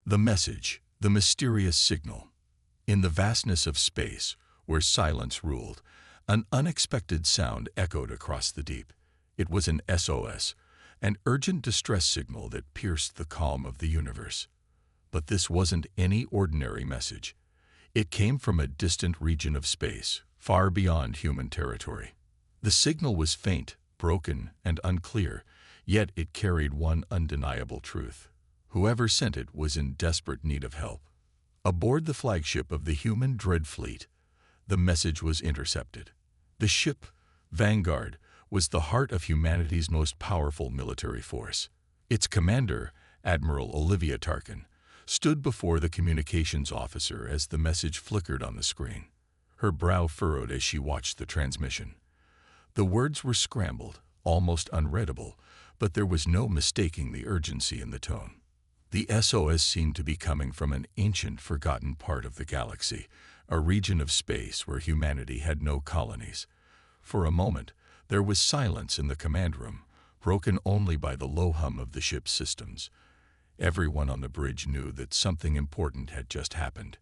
The message, the mysterious signal. In the vastness of space, where silence ruled, an unexpected sound echoed across the deep. It was an SOS, an urgent distress signal that pierced the calm of the universe. But this wasn't any ordinary message. It came from a distant region of space, far beyond human territory. The signal was faint, broken, and unclear, yet it carried one undeniable truth. Whoever sent it was in desperate need of help. Aboard the flagship of the human Dread Fleet, the message was intercepted. The ship, Vanguard, was the heart of humanity's most powerful military force. Its commander, Admiral Olivia Tarkin, stood before the communications officer as the message flickered on the screen. Her brow furrowed as she watched the transmission. The words were scrambled, almost unreadable, but there was no mistaking the urgency in the tone. The SOS seemed to be coming from an ancient, forgotten part of the galaxy, a region of space where humanity had no colonies. For a moment, there was silence in the command room, broken only by the low hum of the ship's systems. Everyone on the bridge knew that something important had just happened.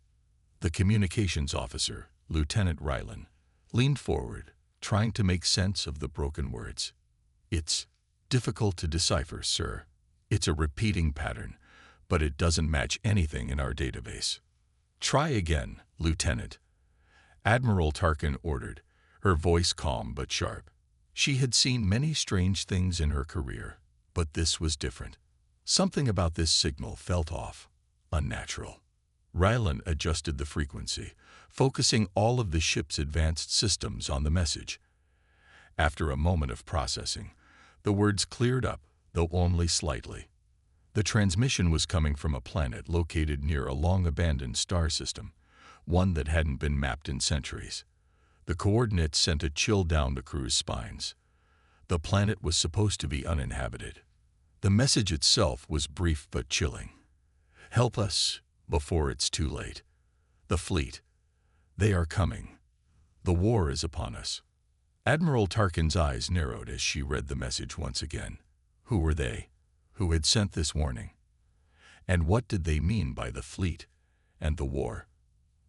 The communications officer, Lieutenant Rylan, leaned forward, trying to make sense of the broken words. "It's difficult to decipher, sir. It's a repeating pattern, but it doesn't match anything in our database." "Try again, Lieutenant," Admiral Tarkin ordered, her voice calm but sharp. She had seen many strange things in her career, but this was different. Something about this signal felt off, unnatural. Rylan adjusted the frequency, focusing all of the ship's advanced systems on the message. After a moment of processing, the words cleared up, though only slightly. The transmission was coming from a planet located near a long-abandoned star system, one that hadn't been mapped in centuries. The coordinates sent a chill down the crew's spines. The planet was supposed to be uninhabited. The message itself was brief but chilling. "Help us before it's too late. The fleet. They are coming. The war is upon us." Admiral Tarkin's eyes narrowed as she read the message once again. Who were they? Who had sent this warning? And what did they mean by the fleet and the war?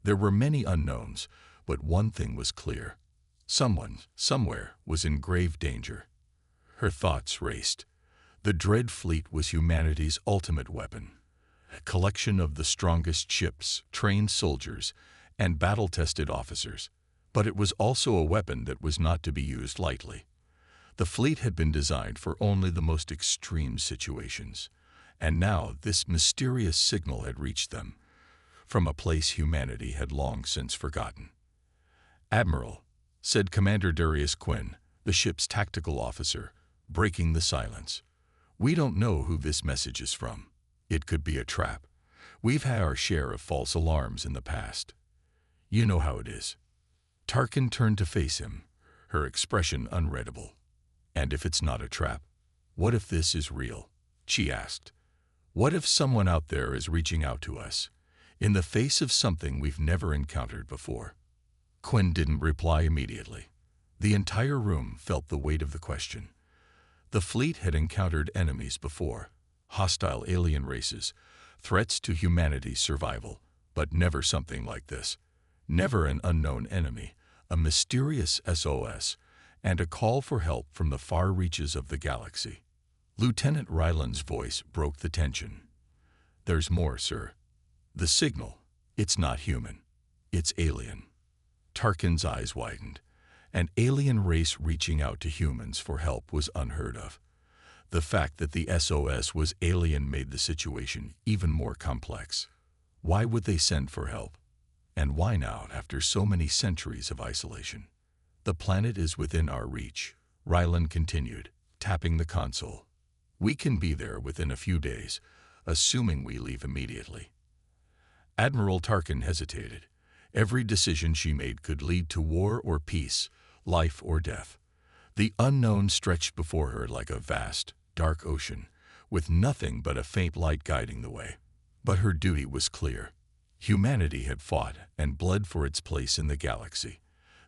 There were many unknowns, but one thing was clear. Someone, somewhere, was in grave danger. Her thoughts raced. The Dread Fleet was humanity's ultimate weapon. A collection of the strongest ships, trained soldiers, and battle-tested officers. But it was also a weapon that was not to be used lightly. The fleet had been designed for only the most extreme situations. And now this mysterious signal had reached them, from a place humanity had long since forgotten. "Admiral," said Commander Darius Quinn, the ship's tactical officer, breaking the silence. "We don't know who this message is from. It could be a trap. We've had our share of false alarms in the past. You know how it is." Tarkin turned to face him, her expression unreadable. "And if it's not a trap? What if this is real?" she asked. "What if someone out there is reaching out to us, in the face of something we've never encountered before?" Quinn didn't reply immediately. The entire room felt the weight of the question. The fleet had encountered enemies before, hostile alien races, threats to humanity's survival, but never something like this. Never an unknown enemy, a mysterious SOS, and a call for help from the far reaches of the galaxy. Lieutenant Ryland's voice broke the tension. "There's more, sir. The signal, it's not human. It's alien." Tarkin's eyes widened. An alien race reaching out to humans for help was unheard of. The fact that the SOS was alien made the situation even more complex. Why would they send for help? And why now, after so many centuries of isolation? "The planet is within our reach," Ryland continued, tapping the console. "We can be there within a few days, assuming we leave immediately." Admiral Tarkin hesitated. Every decision she made could lead to war or peace, life or death. The unknown stretched before her like a vast, dark ocean, with nothing but a faint light guiding the way. But her duty was clear. Humanity had fought and bled for its place in the galaxy.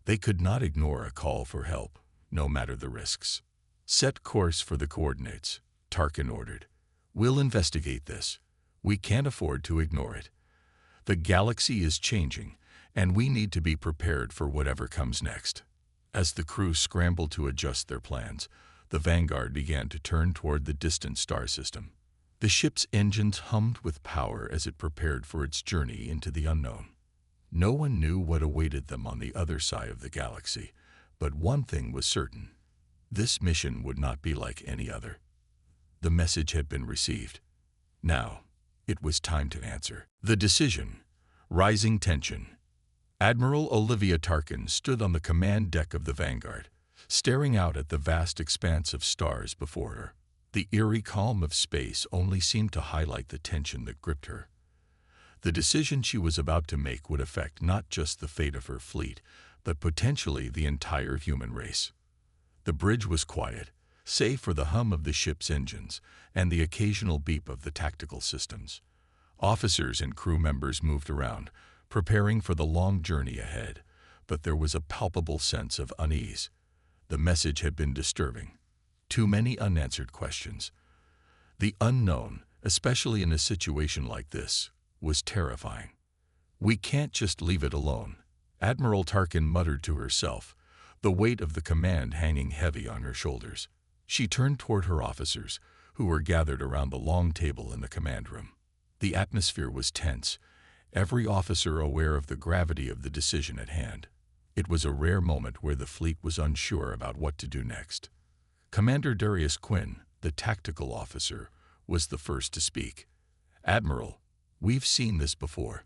They could not ignore a call for help, no matter the risks. "Set course for the coordinates," Tarkin ordered. "We'll investigate this. We can't afford to ignore it. The galaxy is changing, and we need to be prepared for whatever comes next." As the crew scrambled to adjust their plans, the Vanguard began to turn toward the distant star system. The ship's engines hummed with power as it prepared for its journey into the unknown. No one knew what awaited them on the other side of the galaxy, but one thing was certain. This mission would not be like any other. The message had been received. Now, it was time to answer. The decision. Rising tension. Admiral Olivia Tarkin stood on the command deck of the Vanguard, staring out at the vast expanse of stars before her. The eerie calm of space only seemed to highlight the tension that gripped her. The decision she was about to make would affect not just the fate of her fleet, but potentially the entire human race. The bridge was quiet, save for the hum of the ship's engines and the occasional beep of the tactical systems. Officers and crew members moved around, preparing for the long journey ahead, but there was a palpable sense of unease. The message had been disturbing. Too many unanswered questions. The unknown, especially in a situation like this, was terrifying. "We can't just leave it alone," Admiral Tarkin muttered to herself, the weight of the command hanging heavy on her shoulders. She turned toward her officers, who were gathered around the long table in the command room. The atmosphere was tense, every officer aware of the gravity of the decision at hand. It was a rare moment where the fleet was unsure about what to do next. Commander Darius Quinn, the tactical officer, was the first to speak. "Admiral, we've seen this before.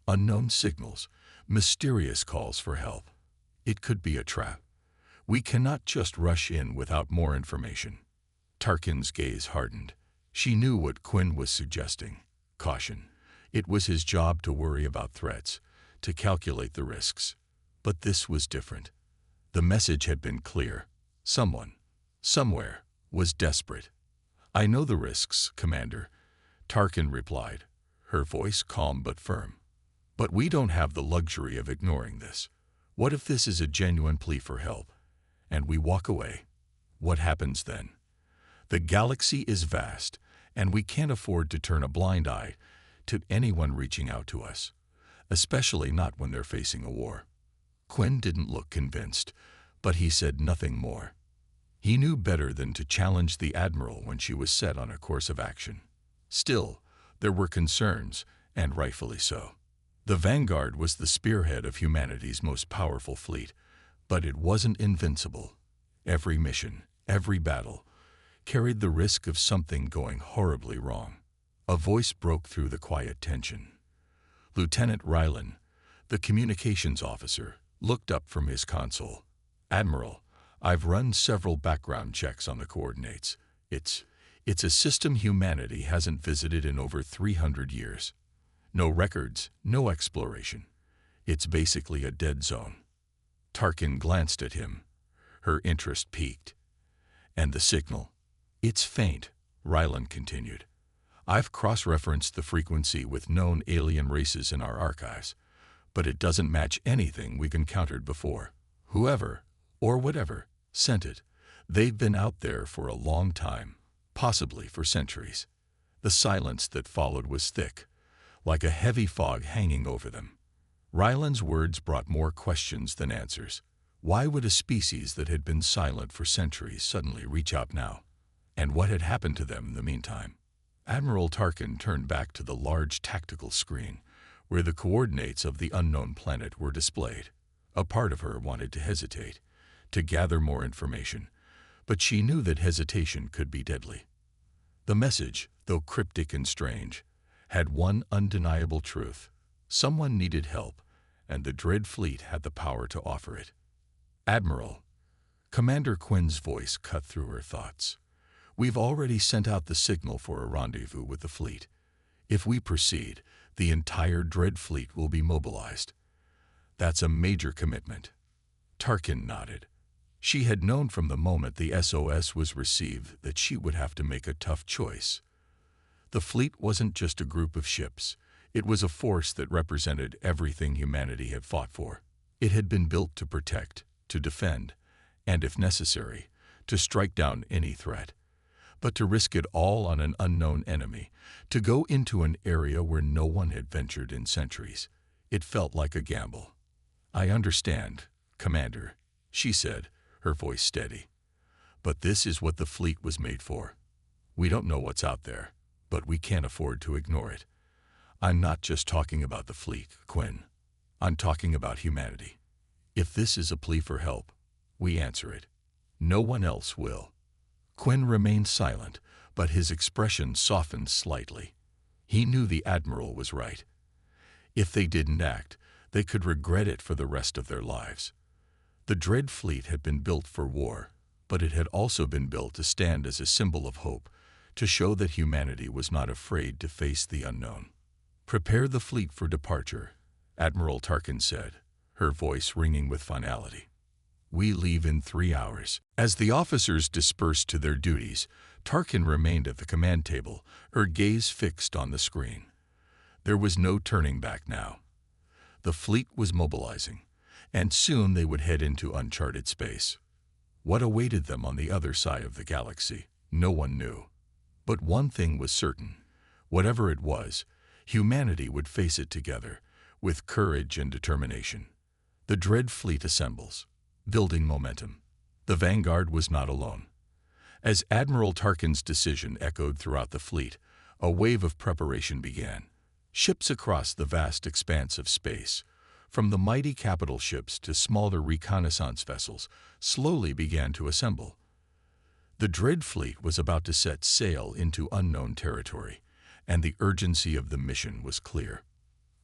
Unknown signals, mysterious calls for help. It could be a trap. We cannot just rush in without more information." Tarkin's gaze hardened. She knew what Quinn was suggesting. Caution. It was his job to worry about threats, to calculate the risks. But this was different. The message had been clear. Someone, somewhere, was desperate. "I know the risks, Commander," Tarkin replied, her voice calm but firm. "But we don't have the luxury of ignoring this. What if this is a genuine plea for help, and we walk away? What happens then? The galaxy is vast, and we can't afford to turn a blind eye to anyone reaching out to us, especially not when they're facing a war." Quinn didn't look convinced, but he said nothing more. He knew better than to challenge the Admiral when she was set on a course of action. Still, there were concerns, and rightfully so. The Vanguard was the spearhead of humanity's most powerful fleet, but it wasn't invincible. Every mission, every battle, carried the risk of something going horribly wrong. A voice broke through the quiet tension. Lieutenant Rylan, the communications officer, looked up from his console. "Admiral, I've run several background checks on the coordinates. It's a system humanity hasn't visited in over 300 years. No records, no exploration. It's basically a dead zone." Tarkin glanced at him. Her interest piqued. "And the signal?" "It's faint," Rylan continued. "I've cross-referenced the frequency with known alien races in our archives, but it doesn't match anything we've encountered before. Whoever, or whatever, sent it, they've been out there for a long time, possibly for centuries." The silence that followed was thick, like a heavy fog hanging over them. Rylan's words brought more questions than answers. Why would a species that had been silent for centuries suddenly reach out now? And what had happened to them in the meantime? Admiral Tarkin turned back to the large tactical screen, where the coordinates of the unknown planet were displayed. A part of her wanted to hesitate, to gather more information, but she knew that hesitation could be deadly. The message, though cryptic and strange, had one undeniable truth. Someone needed help, and the Dread Fleet had the power to offer it. "Admiral," Commander Quinn's voice cut through her thoughts. "We've already sent out the signal for a rendezvous with the fleet. If we proceed, the entire Dread Fleet will be mobilized. That's a major commitment." Tarkin nodded. She had known from the moment the SOS was received that she would have to make a tough choice. The fleet wasn't just a group of ships. It was a force that represented everything humanity had fought for. It had been built to protect, to defend, and if necessary, to strike down any threat. But to risk it all on an unknown enemy, to go into an area where no one had ventured in centuries, it felt like a gamble. "I understand, Commander," she said, her voice steady. "But this is what the fleet was made for. We don't know what's out there, but we can't afford to ignore it. I'm not just talking about the fleet, Quinn. I'm talking about humanity. If this is a plea for help, we answer it. No one else will." Quinn remained silent, but his expression softened slightly. He knew the Admiral was right. If they didn't act, they could regret it for the rest of their lives. The Dread Fleet had been built for war, but it had also been built to stand as a symbol of hope, to show that humanity was not afraid to face the unknown. "Prepare the fleet for departure," Admiral Tarkin said, her voice ringing with finality. "We leave in 3 hours." As the officers dispersed to their duties, Tarkin remained at the command table, her gaze fixed on the screen. There was no turning back now. The fleet was mobilizing, and soon they would head into uncharted space. What awaited them on the other side of the galaxy, no one knew. But one thing was certain. Whatever it was, humanity would face it together, with courage and determination. The Dread Fleet assembles, building momentum. The Vanguard was not alone. As Admiral Tarkin's decision echoed throughout the fleet, a wave of preparation began. Ships across the vast expanse of space, from the mighty capital ships to smaller reconnaissance vessels, slowly began to assemble. The Dread Fleet was about to set sail into unknown territory, and the urgency of the mission was clear.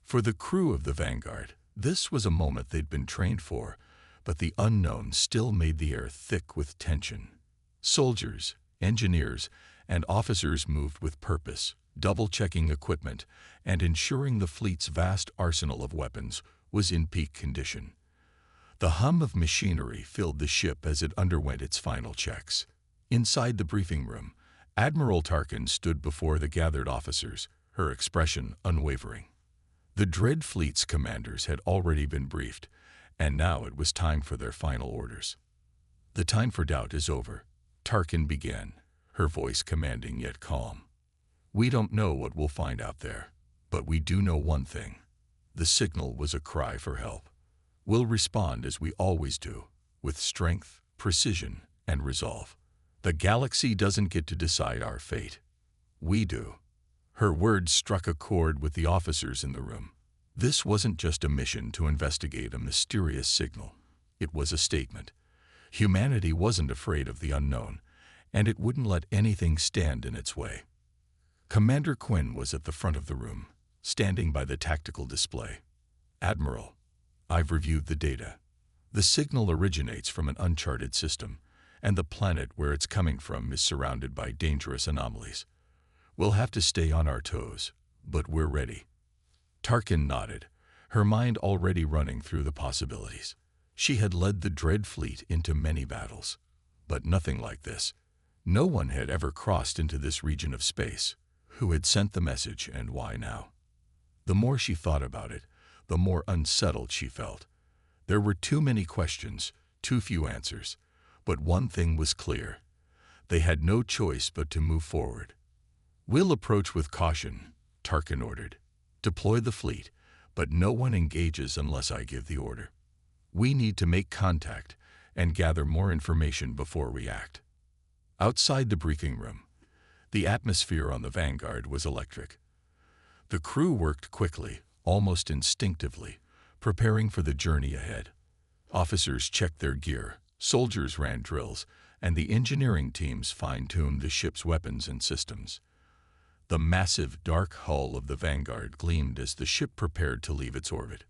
For the crew of the Vanguard, this was a moment they'd been trained for, but the unknown still made the air thick with tension. Soldiers, engineers, and officers moved with purpose, double-checking equipment and ensuring the fleet's vast arsenal of weapons was in peak condition. The hum of machinery filled the ship as it underwent its final checks. Inside the briefing room, Admiral Tarkin stood before the gathered officers, her expression unwavering. The Dread Fleet's commanders had already been briefed, and now it was time for their final orders. "The time for doubt is over," Tarkin began, her voice commanding yet calm. "We don't know what we'll find out there, but we do know one thing. The signal was a cry for help. We'll respond as we always do, with strength, precision, and resolve. The galaxy doesn't get to decide our fate. We do." Her words struck a chord with the officers in the room. This wasn't just a mission to investigate a mysterious signal. It was a statement. Humanity wasn't afraid of the unknown, and it wouldn't let anything stand in its way. Commander Quinn was at the front of the room, standing by the tactical display. "Admiral, I've reviewed the data. The signal originates from an uncharted system, and the planet where it's coming from is surrounded by dangerous anomalies. We'll have to stay on our toes, but we're ready." Tarkin nodded, her mind already running through the possibilities. She had led the Dread Fleet into many battles, but nothing like this. No one had ever crossed into this region of space. Who had sent the message and why now? The more she thought about it, the more unsettled she felt. There were too many questions, too few answers, but one thing was clear. They had no choice but to move forward. "We'll approach with caution," Tarkin ordered. "Deploy the fleet, but no one engages unless I give the order. We need to make contact and gather more information before we act." Outside the briefing room, the atmosphere on the Vanguard was electric. The crew worked quickly, almost instinctively, preparing for the journey ahead. Officers checked their gear, soldiers ran drills, and the engineering teams fine-tuned the ship's weapons and systems. The massive, dark hull of the Vanguard gleamed as the ship prepared to leave its orbit.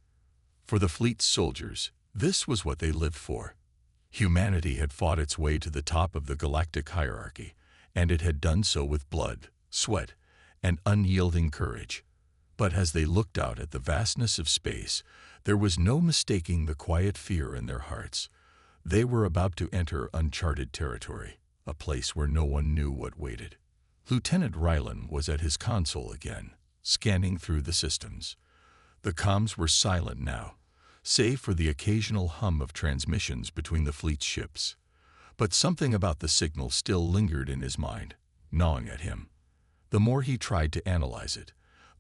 For the fleet's soldiers, this was what they lived for. Humanity had fought its way to the top of the galactic hierarchy, and it had done so with blood, sweat, and unyielding courage. But as they looked out at the vastness of space, there was no mistaking the quiet fear in their hearts. They were about to enter uncharted territory, a place where no one knew what waited. Lieutenant Rylan was at his console again, scanning through the systems. The comms were silent now, save for the occasional hum of transmissions between the fleet's ships. But something about the signal still lingered in his mind, gnawing at him. The more he tried to analyze it,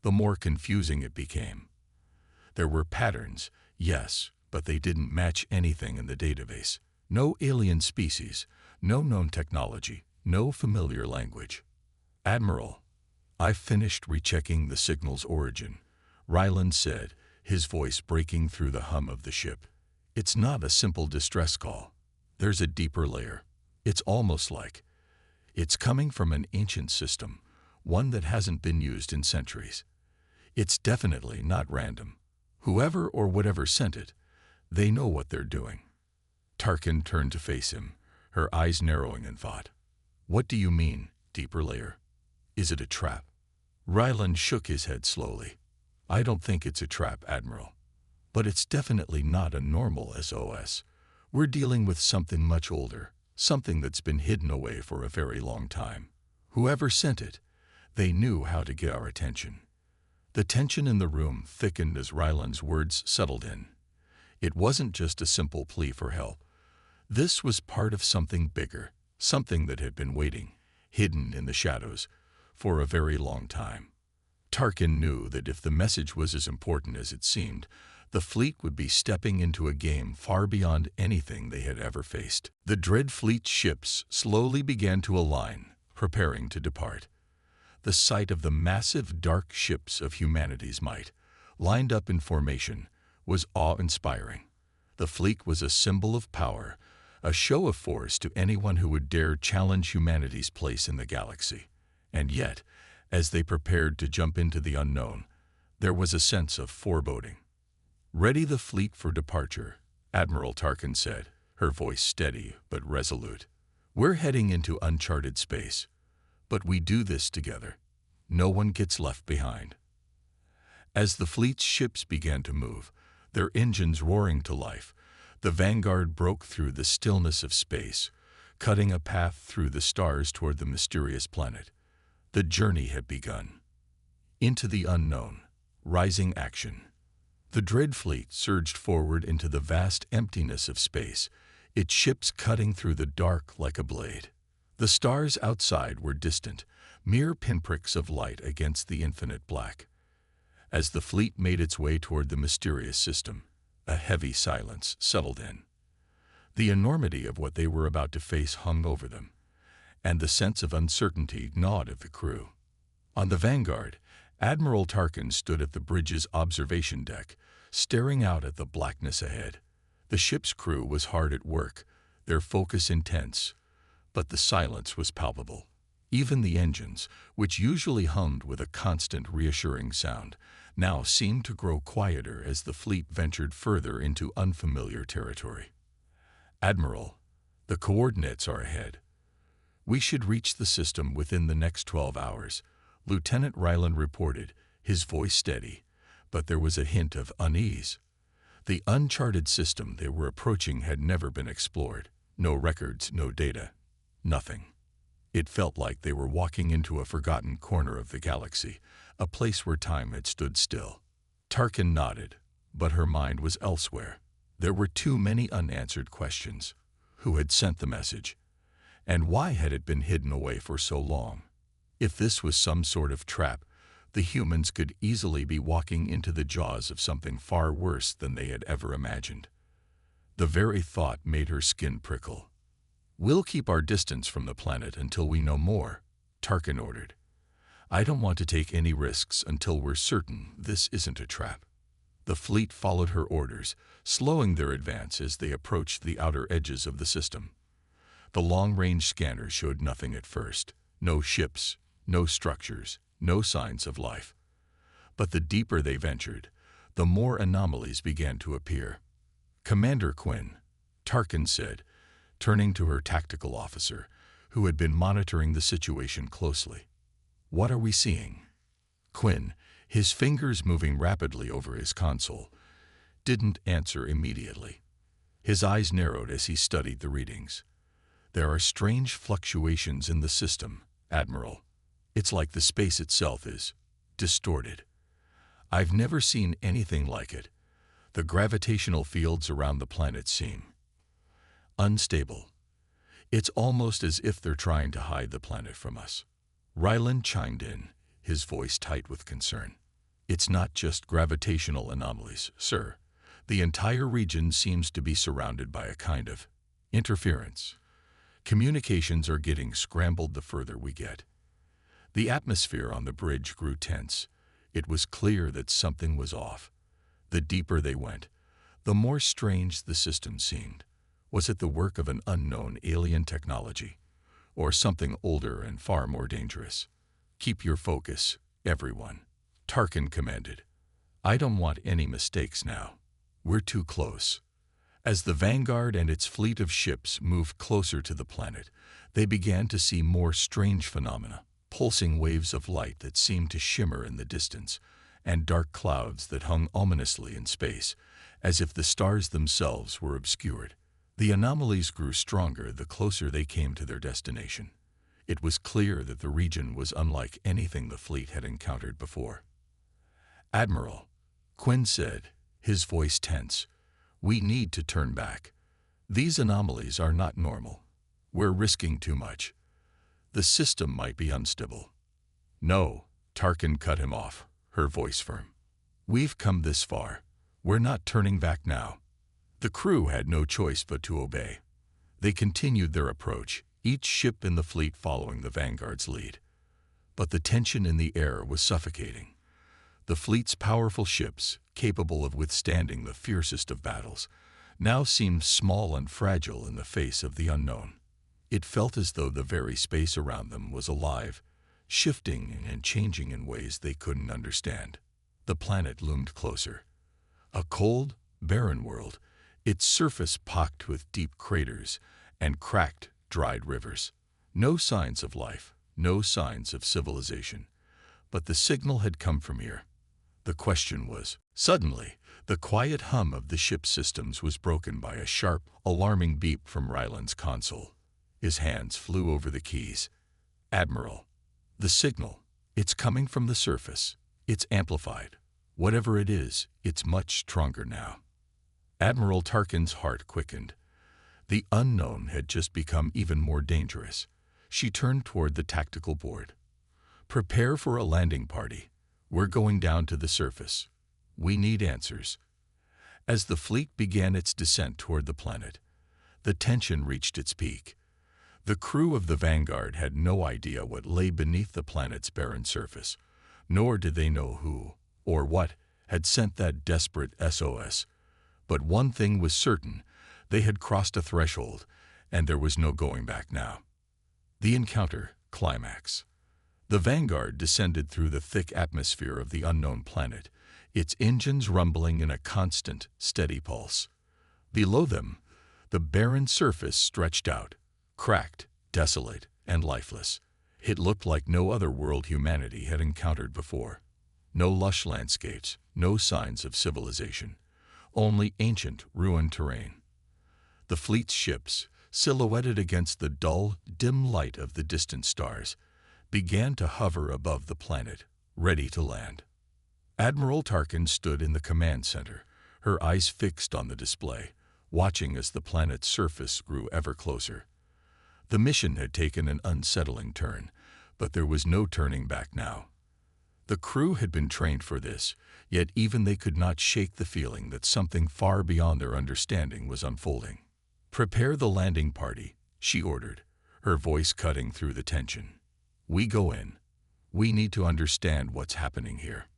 the more confusing it became. There were patterns, yes, but they didn't match anything in the database. No alien species, no known technology, no familiar language. "Admiral, I've finished rechecking the signal's origin," Ryland said, his voice breaking through the hum of the ship. "It's not a simple distress call. There's a deeper layer. It's almost like it's coming from an ancient system, one that hasn't been used in centuries. It's definitely not random. Whoever or whatever sent it, they know what they're doing." Tarkin turned to face him, her eyes narrowing in thought. "What do you mean, deeper layer? Is it a trap?" Ryland shook his head slowly. "I don't think it's a trap, Admiral. But it's definitely not a normal SOS. We're dealing with something much older, something that's been hidden away for a very long time. Whoever sent it, they knew how to get our attention." The tension in the room thickened as Ryland's words settled in. It wasn't just a simple plea for help. This was part of something bigger, something that had been waiting, hidden in the shadows, for a very long time. Tarkin knew that if the message was as important as it seemed, the fleet would be stepping into a game far beyond anything they had ever faced. The Dread Fleet's ships slowly began to align, preparing to depart. The sight of the massive dark ships of humanity's might, lined up in formation, was awe-inspiring. The fleet was a symbol of power, a show of force to anyone who would dare challenge humanity's place in the galaxy. And yet, as they prepared to jump into the unknown, there was a sense of foreboding. "Ready the fleet for departure," Admiral Tarkin said, her voice steady but resolute. "We're heading into uncharted space, but we do this together. No one gets left behind." As the fleet's ships began to move, their engines roaring to life, the Vanguard broke through the stillness of space, cutting a path through the stars toward the mysterious planet. The journey had begun. Into the unknown, rising action. The Dread Fleet surged forward into the vast emptiness of space, its ships cutting through the dark like a blade. The stars outside were distant, mere pinpricks of light against the infinite black. As the fleet made its way toward the mysterious system, a heavy silence settled in. The enormity of what they were about to face hung over them, and the sense of uncertainty gnawed at the crew. On the Vanguard, Admiral Tarkin stood at the bridge's observation deck, staring out at the blackness ahead. The ship's crew was hard at work, their focus intense, but the silence was palpable. Even the engines, which usually hummed with a constant reassuring sound, now seemed to grow quieter as the fleet ventured further into unfamiliar territory. "Admiral, the coordinates are ahead. We should reach the system within the next 12 hours, Lieutenant Ryland reported, his voice steady, but there was a hint of unease. The uncharted system they were approaching had never been explored. No records, no data, nothing. It felt like they were walking into a forgotten corner of the galaxy, a place where time had stood still. Tarkin nodded, but her mind was elsewhere. There were too many unanswered questions. Who had sent the message? And why had it been hidden away for so long? If this was some sort of trap, the humans could easily be walking into the jaws of something far worse than they had ever imagined. The very thought made her skin prickle. "We'll keep our distance from the planet until we know more," Tarkin ordered. "I don't want to take any risks until we're certain this isn't a trap." The fleet followed her orders, slowing their advance as they approached the outer edges of the system. The long-range scanner showed nothing at first. No ships, no structures, no signs of life. But the deeper they ventured, the more anomalies began to appear. "Commander Quinn," Tarkin said, turning to her tactical officer, who had been monitoring the situation closely. "What are we seeing?" Quinn, his fingers moving rapidly over his console, didn't answer immediately. His eyes narrowed as he studied the readings. "There are strange fluctuations in the system, Admiral. It's like the space itself is distorted. I've never seen anything like it. The gravitational fields around the planet seem unstable. It's almost as if they're trying to hide the planet from us." Ryland chimed in, his voice tight with concern. It's not just gravitational anomalies, sir. The entire region seems to be surrounded by a kind of interference. Communications are getting scrambled the further we get. The atmosphere on the bridge grew tense. It was clear that something was off. The deeper they went, the more strange the system seemed. Was it the work of an unknown alien technology, or something older and far more dangerous? Keep your focus, everyone, Tarkin commanded. I don't want any mistakes now. We're too close. As the Vanguard and its fleet of ships moved closer to the planet, they began to see more strange phenomena, pulsing waves of light that seemed to shimmer in the distance, and dark clouds that hung ominously in space, as if the stars themselves were obscured. The anomalies grew stronger the closer they came to their destination. It was clear that the region was unlike anything the fleet had encountered before. "Admiral," Quinn said, his voice tense, "we need to turn back. These anomalies are not normal. We're risking too much. The system might be unstable." "No," Tarkin cut him off, her voice firm. "We've come this far. We're not turning back now." The crew had no choice but to obey. They continued their approach, each ship in the fleet following the Vanguard's lead. But the tension in the air was suffocating. The fleet's powerful ships, capable of withstanding the fiercest of battles, now seemed small and fragile in the face of the unknown. It felt as though the very space around them was alive, shifting and changing in ways they couldn't understand. The planet loomed closer. A cold, barren world, its surface pocked with deep craters and cracked, dried rivers. No signs of life, no signs of civilization. But the signal had come from here. The question was, suddenly, the quiet hum of the ship's systems was broken by a sharp, alarming beep from Ryland's console. His hands flew over the keys. "Admiral, the signal. It's coming from the surface. It's amplified. Whatever it is, it's much stronger now." Admiral Tarkin's heart quickened. The unknown had just become even more dangerous. She turned toward the tactical board. "Prepare for a landing party. We're going down to the surface. We need answers." As the fleet began its descent toward the planet, the tension reached its peak. The crew of the Vanguard had no idea what lay beneath the planet's barren surface, nor did they know who, or what, had sent that desperate SOS. But one thing was certain: they had crossed a threshold, and there was no going back now. The encounter climax. The Vanguard descended through the thick atmosphere of the unknown planet, its engines rumbling in a constant, steady pulse. Below them, the barren surface stretched out, cracked, desolate, and lifeless. It looked like no other world humanity had encountered before. No lush landscapes, no signs of civilization. Only ancient, ruined terrain. The fleet's ships, silhouetted against the dull, dim light of the distant stars, began to hover above the planet, ready to land. Admiral Tarkin stood in the command center, her eyes fixed on the display, watching as the planet's surface grew ever closer. The mission had taken an unsettling turn, but there was no turning back now. The crew had been trained for this, yet even they could not shake the feeling that something far beyond their understanding was unfolding. "Prepare the landing party," she ordered, her voice cutting through the tension. "We go in. We need to understand what's happening here."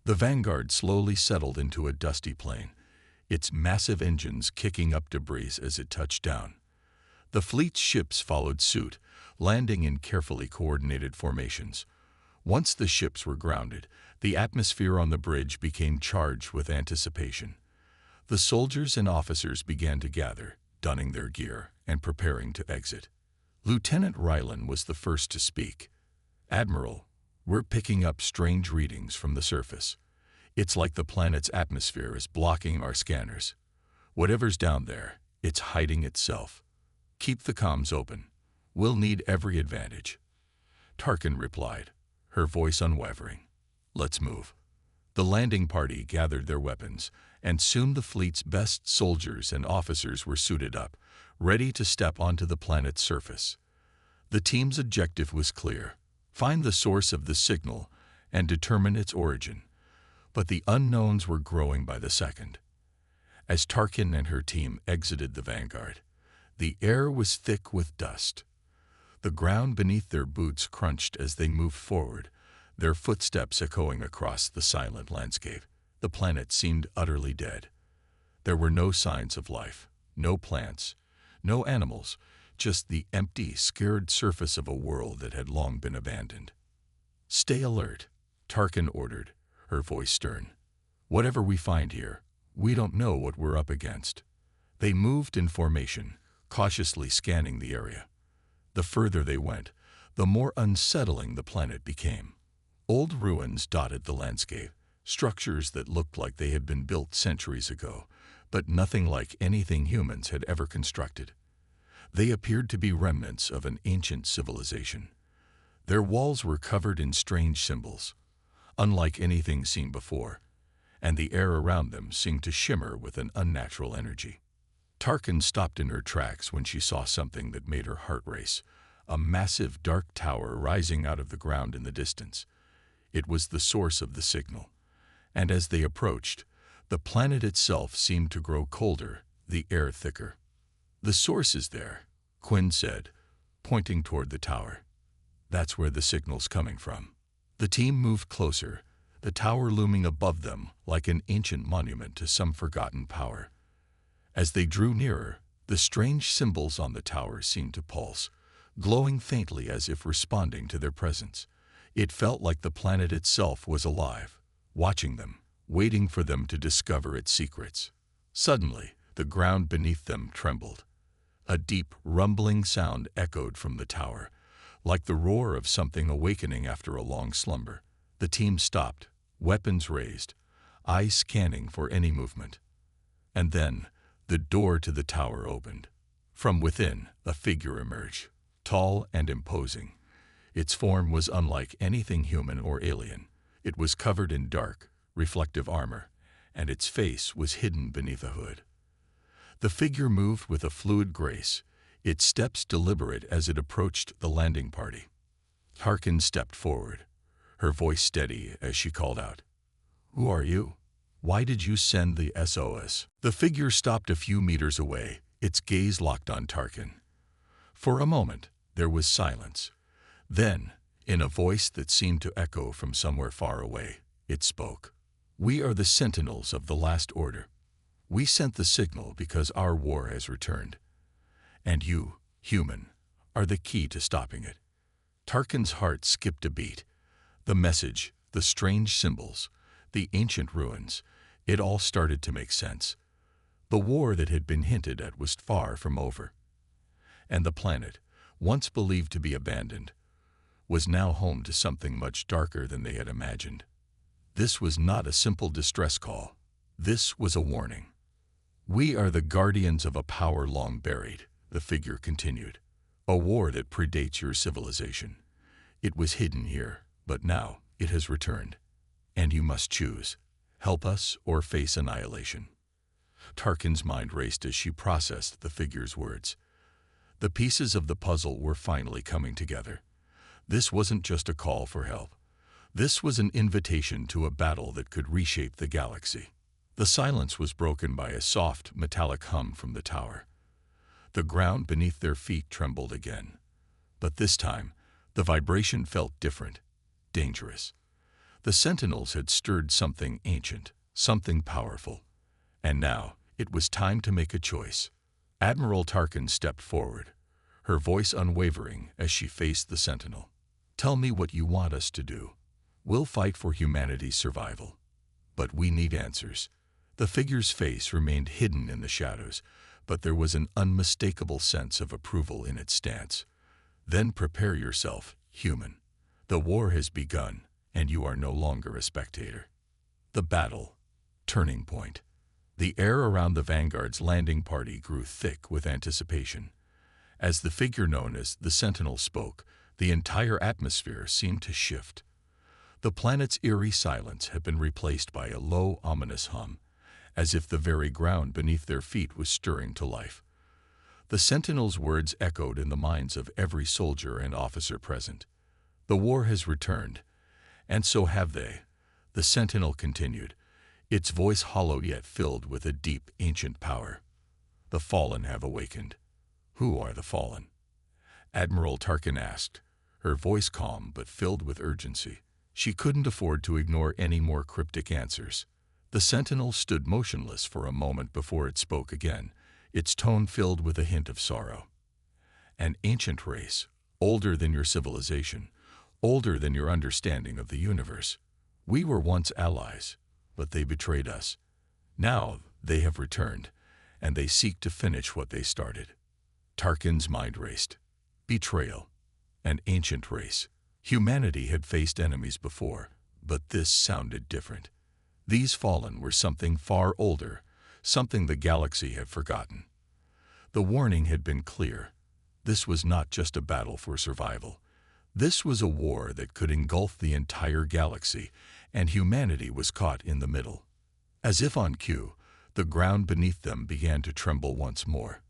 The Vanguard slowly settled into a dusty plain, its massive engines kicking up debris as it touched down. The fleet's ships followed suit, landing in carefully coordinated formations. Once the ships were grounded, the atmosphere on the bridge became charged with anticipation. The soldiers and officers began to gather, donning their gear and preparing to exit. Lieutenant Ryland was the first to speak. "Admiral, we're picking up strange readings from the surface. It's like the planet's atmosphere is blocking our scanners. Whatever's down there, it's hiding itself. Keep the comms open. We'll need every advantage." Tarkin replied, her voice unwavering. "Let's move." The landing party gathered their weapons, and soon the fleet's best soldiers and officers were suited up, ready to step onto the planet's surface. The team's objective was clear: Find the source of the signal and determine its origin. But the unknowns were growing by the second. As Tarkin and her team exited the Vanguard, the air was thick with dust. The ground beneath their boots crunched as they moved forward, their footsteps echoing across the silent landscape. The planet seemed utterly dead. There were no signs of life, no plants, no animals, just the empty, scared surface of a world that had long been abandoned. "Stay alert," Tarkin ordered, her voice stern. "Whatever we find here, we don't know what we're up against." They moved in formation, cautiously scanning the area. The further they went, the more unsettling the planet became. Old ruins dotted the landscape, structures that looked like they had been built centuries ago, but nothing like anything humans had ever constructed. They appeared to be remnants of an ancient civilization. Their walls were covered in strange symbols, unlike anything seen before, and the air around them seemed to shimmer with an unnatural energy. Tarkin stopped in her tracks when she saw something that made her heart race, a massive dark tower rising out of the ground in the distance. It was the source of the signal, and as they approached, the planet itself seemed to grow colder, the air thicker. "The source is there," Quinn said, pointing toward the tower. "That's where the signal's coming from." The team moved closer, the tower looming above them like an ancient monument to some forgotten power. As they drew nearer, the strange symbols on the tower seemed to pulse, glowing faintly as if responding to their presence. It felt like the planet itself was alive, watching them, waiting for them to discover its secrets. Suddenly, the ground beneath them trembled. A deep, rumbling sound echoed from the tower, like the roar of something awakening after a long slumber. The team stopped, weapons raised, eyes scanning for any movement. And then, the door to the tower opened. From within, a figure emerged, tall and imposing. Its form was unlike anything human or alien. It was covered in dark, reflective armor, and its face was hidden beneath a hood. The figure moved with a fluid grace, its steps deliberate as it approached the landing party. Tarkin stepped forward, her voice steady as she called out, "Who are you? Why did you send the SOS?" The figure stopped a few meters away, its gaze locked on Tarkin. For a moment, there was silence. Then, in a voice that seemed to echo from somewhere far away, it spoke. "We are the sentinels of the last order. We sent the signal because our war has returned. And you, human, are the key to stopping it." Tarkin's heart skipped a beat. The message, the strange symbols, the ancient ruins, it all started to make sense. The war that had been hinted at was far from over. And the planet, once believed to be abandoned, was now home to something much darker than they had imagined. This was not a simple distress call. This was a warning. "We are the guardians of a power long buried," the figure continued. "A war that predates your civilization. It was hidden here, but now it has returned. And you must choose, help us or face annihilation." Tarkin's mind raced as she processed the figure's words. The pieces of the puzzle were finally coming together. This wasn't just a call for help. This was an invitation to a battle that could reshape the galaxy. The silence was broken by a soft, metallic hum from the tower. The ground beneath their feet trembled again. But this time, the vibration felt different, dangerous. The sentinels had stirred something ancient, something powerful. And now, it was time to make a choice. Admiral Tarkin stepped forward, her voice unwavering as she faced the sentinel. "Tell me what you want us to do. We'll fight for humanity's survival. But we need answers." The figure's face remained hidden in the shadows, but there was an unmistakable sense of approval in its stance. "Then prepare yourself, human. The war has begun, and you are no longer a spectator." The battle. Turning point. The air around the Vanguard's landing party grew thick with anticipation. As the figure known as the Sentinel spoke, the entire atmosphere seemed to shift. The planet's eerie silence had been replaced by a low, ominous hum, as if the very ground beneath their feet was stirring to life. The Sentinel's words echoed in the minds of every soldier and officer present. The war has returned, and so have they, the sentinel continued, its voice hollow yet filled with a deep, ancient power. The fallen have awakened. Who are the fallen? Admiral Tarkin asked, her voice calm but filled with urgency. She couldn't afford to ignore any more cryptic answers. The sentinel stood motionless for a moment before it spoke again, its tone filled with a hint of sorrow. An ancient race, older than your civilization, older than your understanding of the universe. We were once allies, but they betrayed us. Now they have returned, and they seek to finish what they started. Tarkin's mind raced. Betrayal. An ancient race. Humanity had faced enemies before, but this sounded different. These fallen were something far older, something the galaxy had forgotten. The warning had been clear. This was not just a battle for survival. This was a war that could engulf the entire galaxy, and humanity was caught in the middle. As if on cue, the ground beneath them began to tremble once more.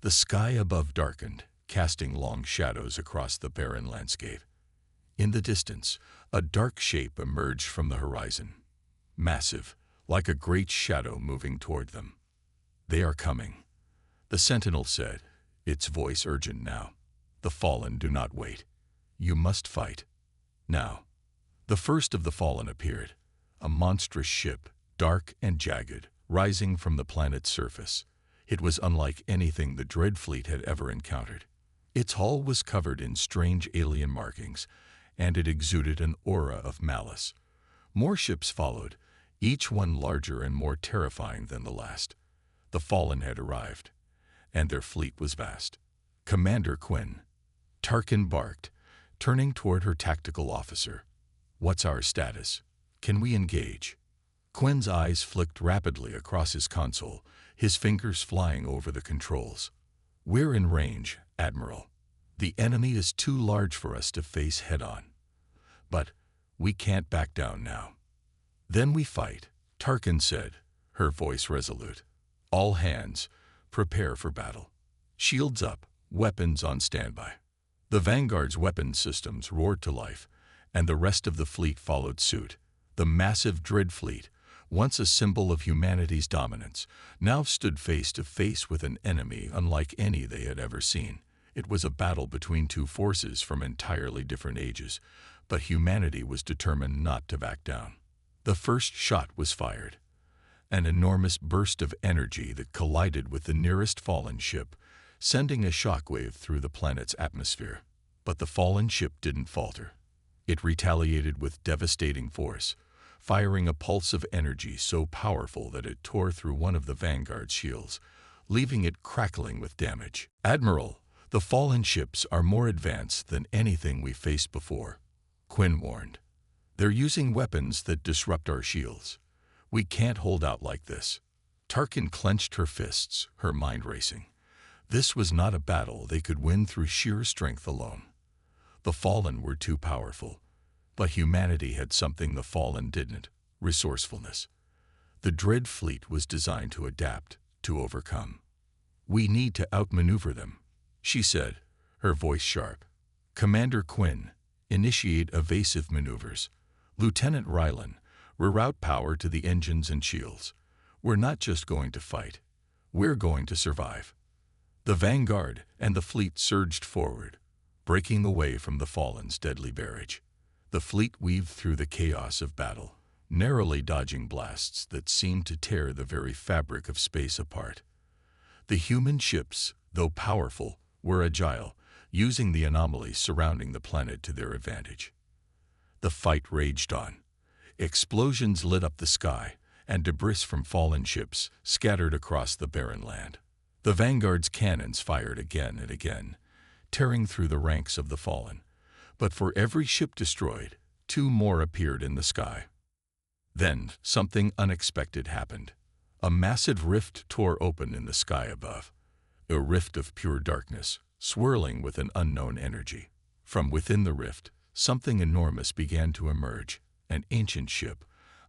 The sky above darkened, casting long shadows across the barren landscape. In the distance, a dark shape emerged from the horizon. Massive, like a great shadow moving toward them. They are coming, the sentinel said, its voice urgent now. The fallen do not wait. You must fight. Now. The first of the fallen appeared, a monstrous ship, dark and jagged, rising from the planet's surface. It was unlike anything the Dread Fleet had ever encountered. Its hull was covered in strange alien markings, and it exuded an aura of malice. More ships followed, each one larger and more terrifying than the last. The fallen had arrived, and their fleet was vast. Commander Quinn. Tarkin barked, turning toward her tactical officer. What's our status? Can we engage? Quinn's eyes flicked rapidly across his console, his fingers flying over the controls. We're in range, Admiral. The enemy is too large for us to face head-on. But we can't back down now. Then we fight, Tarkin said, her voice resolute. All hands, prepare for battle. Shields up, weapons on standby. The Vanguard's weapons systems roared to life, and the rest of the fleet followed suit. The massive Dread Fleet, once a symbol of humanity's dominance, now stood face to face with an enemy unlike any they had ever seen. It was a battle between two forces from entirely different ages, but humanity was determined not to back down. The first shot was fired. An enormous burst of energy that collided with the nearest fallen ship, sending a shockwave through the planet's atmosphere. But the fallen ship didn't falter. It retaliated with devastating force, firing a pulse of energy so powerful that it tore through one of the Vanguard's shields, leaving it crackling with damage. Admiral, the fallen ships are more advanced than anything we faced before, Quinn warned. They're using weapons that disrupt our shields. We can't hold out like this. Tarkin clenched her fists, her mind racing. This was not a battle they could win through sheer strength alone. The fallen were too powerful, but humanity had something the fallen didn't: resourcefulness. The Dread Fleet was designed to adapt, to overcome. We need to outmaneuver them, she said, her voice sharp. Commander Quinn, initiate evasive maneuvers. Lieutenant Rylan, reroute power to the engines and shields. We're not just going to fight. We're going to survive. The Vanguard and the fleet surged forward, breaking away from the Fallen's deadly barrage. The fleet weaved through the chaos of battle, narrowly dodging blasts that seemed to tear the very fabric of space apart. The human ships, though powerful, were agile, using the anomalies surrounding the planet to their advantage. The fight raged on. Explosions lit up the sky, and debris from fallen ships scattered across the barren land. The Vanguard's cannons fired again and again, tearing through the ranks of the fallen. But for every ship destroyed, 2 more appeared in the sky. Then something unexpected happened. A massive rift tore open in the sky above. A rift of pure darkness, swirling with an unknown energy. From within the rift, something enormous began to emerge, an ancient ship,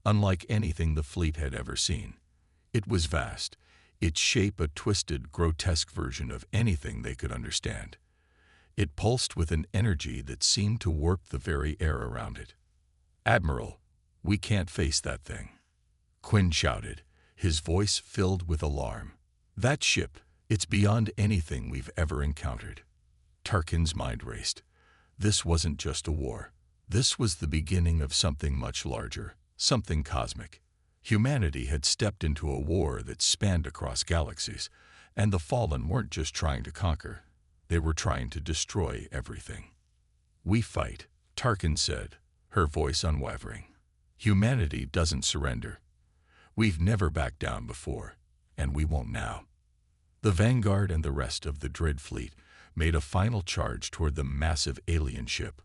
unlike anything the fleet had ever seen. It was vast, its shape a twisted, grotesque version of anything they could understand. It pulsed with an energy that seemed to warp the very air around it. "Admiral, we can't face that thing," Quinn shouted, his voice filled with alarm. "That ship, it's beyond anything we've ever encountered." Tarkin's mind raced. This wasn't just a war. This was the beginning of something much larger, something cosmic. Humanity had stepped into a war that spanned across galaxies, and the Fallen weren't just trying to conquer. They were trying to destroy everything. "We fight," Tarkin said, her voice unwavering. "Humanity doesn't surrender. We've never backed down before, and we won't now." The Vanguard and the rest of the Dread Fleet made a final charge toward the massive alien ship,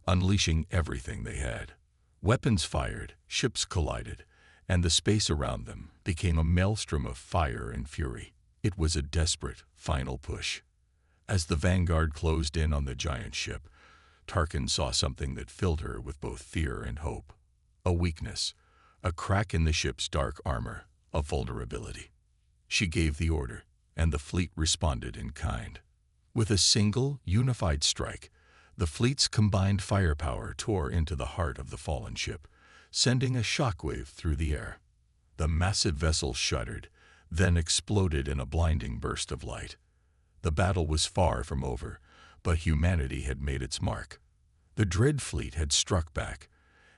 unleashing everything they had. Weapons fired, ships collided, and the space around them became a maelstrom of fire and fury. It was a desperate, final push. As the Vanguard closed in on the giant ship, Tarkin saw something that filled her with both fear and hope. A weakness, a crack in the ship's dark armor, a vulnerability. She gave the order, and the fleet responded in kind. With a single, unified strike, the fleet's combined firepower tore into the heart of the fallen ship, sending a shockwave through the air. The massive vessel shuddered, then exploded in a blinding burst of light. The battle was far from over, but humanity had made its mark. The Dread Fleet had struck back,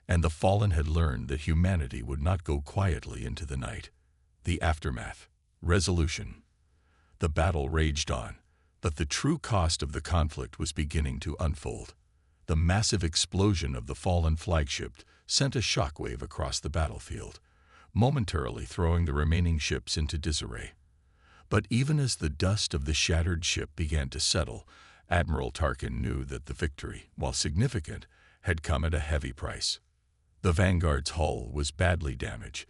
and the Fallen had learned that humanity would not go quietly into the night. The aftermath. Resolution. The battle raged on, but the true cost of the conflict was beginning to unfold. The massive explosion of the fallen flagship sent a shockwave across the battlefield, momentarily throwing the remaining ships into disarray. But even as the dust of the shattered ship began to settle, Admiral Tarkin knew that the victory, while significant, had come at a heavy price. The Vanguard's hull was badly damaged,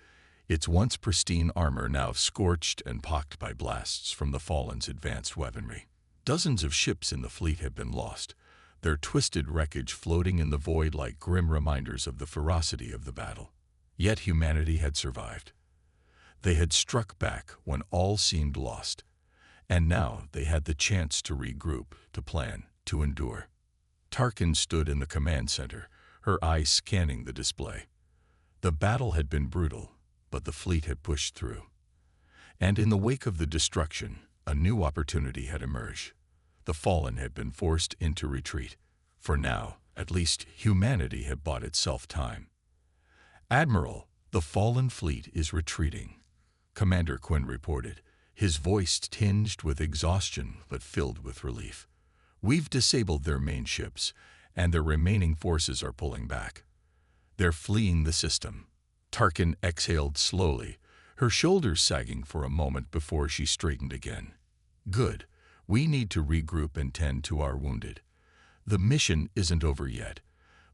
its once pristine armor now scorched and pocked by blasts from the Fallen's advanced weaponry. Dozens of ships in the fleet had been lost, their twisted wreckage floating in the void like grim reminders of the ferocity of the battle. Yet humanity had survived. They had struck back when all seemed lost, and now they had the chance to regroup, to plan, to endure. Tarkin stood in the command center, her eyes scanning the display. The battle had been brutal, but the fleet had pushed through. And in the wake of the destruction, a new opportunity had emerged. The Fallen had been forced into retreat. For now, at least, humanity had bought itself time. "Admiral, the Fallen fleet is retreating," Commander Quinn reported, his voice tinged with exhaustion but filled with relief. "We've disabled their main ships, and their remaining forces are pulling back. They're fleeing the system." Tarkin exhaled slowly, her shoulders sagging for a moment before she straightened again. "Good. We need to regroup and tend to our wounded. The mission isn't over yet,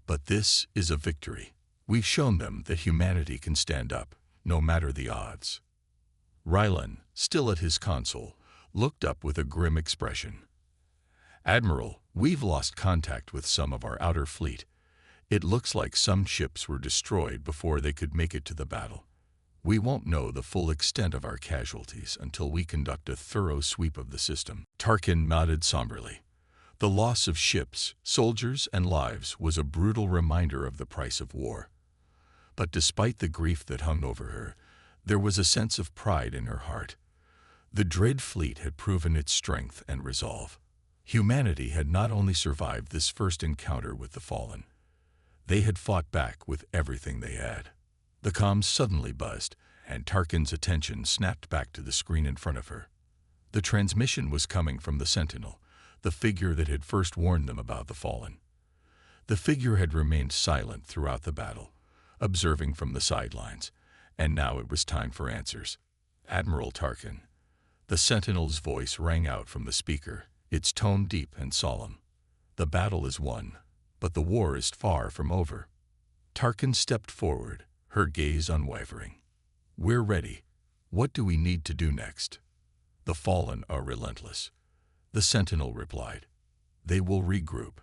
but this is a victory. We've shown them that humanity can stand up, no matter the odds." Rylan, still at his console, looked up with a grim expression. "Admiral, we've lost contact with some of our outer fleet. It looks like some ships were destroyed before they could make it to the battle. We won't know the full extent of our casualties until we conduct a thorough sweep of the system." Tarkin nodded somberly. The loss of ships, soldiers, and lives was a brutal reminder of the price of war. But despite the grief that hung over her, there was a sense of pride in her heart. The Dread Fleet had proven its strength and resolve. Humanity had not only survived this first encounter with the Fallen, they had fought back with everything they had. The comms suddenly buzzed, and Tarkin's attention snapped back to the screen in front of her. The transmission was coming from the Sentinel, the figure that had first warned them about the Fallen. The figure had remained silent throughout the battle, observing from the sidelines, and now it was time for answers. "Admiral Tarkin." The Sentinel's voice rang out from the speaker, its tone deep and solemn. "The battle is won, but the war is far from over." Tarkin stepped forward, her gaze unwavering. "We're ready. What do we need to do next?" "The Fallen are relentless," the Sentinel replied. "They will regroup.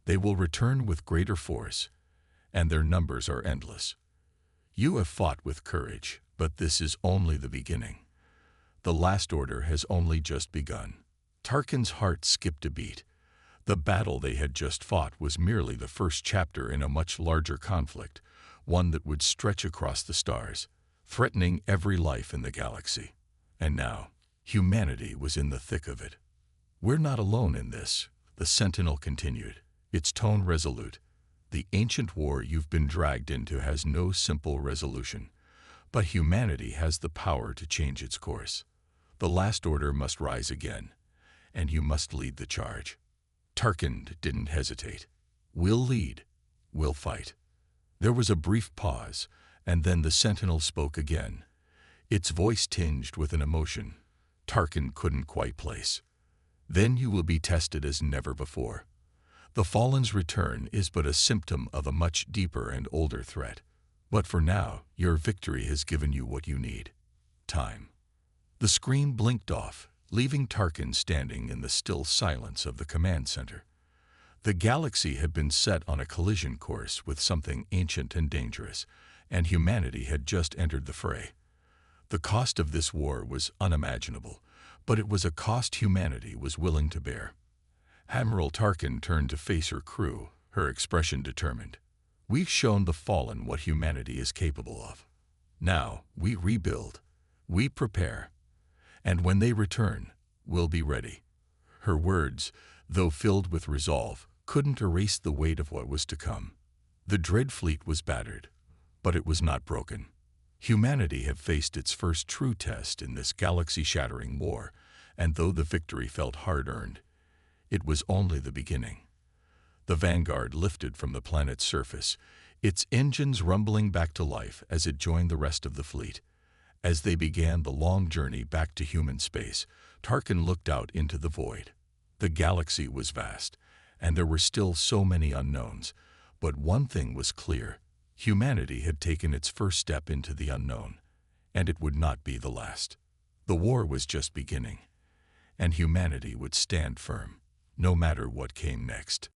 They will return with greater force, and their numbers are endless. You have fought with courage, but this is only the beginning. The last order has only just begun." Tarkin's heart skipped a beat. The battle they had just fought was merely the first chapter in a much larger conflict, one that would stretch across the stars, threatening every life in the galaxy. And now, humanity was in the thick of it. "We're not alone in this," the Sentinel continued, its tone resolute. "The ancient war you've been dragged into has no simple resolution, but humanity has the power to change its course. The last order must rise again, and you must lead the charge." Tarkin didn't hesitate. "We'll lead. We'll fight." There was a brief pause, and then the Sentinel spoke again, its voice tinged with an emotion Tarkin couldn't quite place. "Then you will be tested as never before. The Fallen's return is but a symptom of a much deeper and older threat. But for now, your victory has given you what you need: time." The screen blinked off, leaving Tarkin standing in the still silence of the command center. The galaxy had been set on a collision course with something ancient and dangerous, and humanity had just entered the fray. The cost of this war was unimaginable, but it was a cost humanity was willing to bear. Admiral Tarkin turned to face her crew, her expression determined. "We've shown the Fallen what humanity is capable of. Now we rebuild, we prepare, and when they return, we'll be ready." Her words, though filled with resolve, couldn't erase the weight of what was to come. The Dread Fleet was battered, but it was not broken. Humanity had faced its first true test in this galaxy-shattering war, and though the victory felt hard-earned, it was only the beginning. The Vanguard lifted from the planet's surface, its engines rumbling back to life as it joined the rest of the fleet. As they began the long journey back to human space, Tarkin looked out into the void. The galaxy was vast, and there were still so many unknowns, but one thing was clear: humanity had taken its first step into the unknown, and it would not be the last. The war was just beginning, and humanity would stand firm, no matter what came next.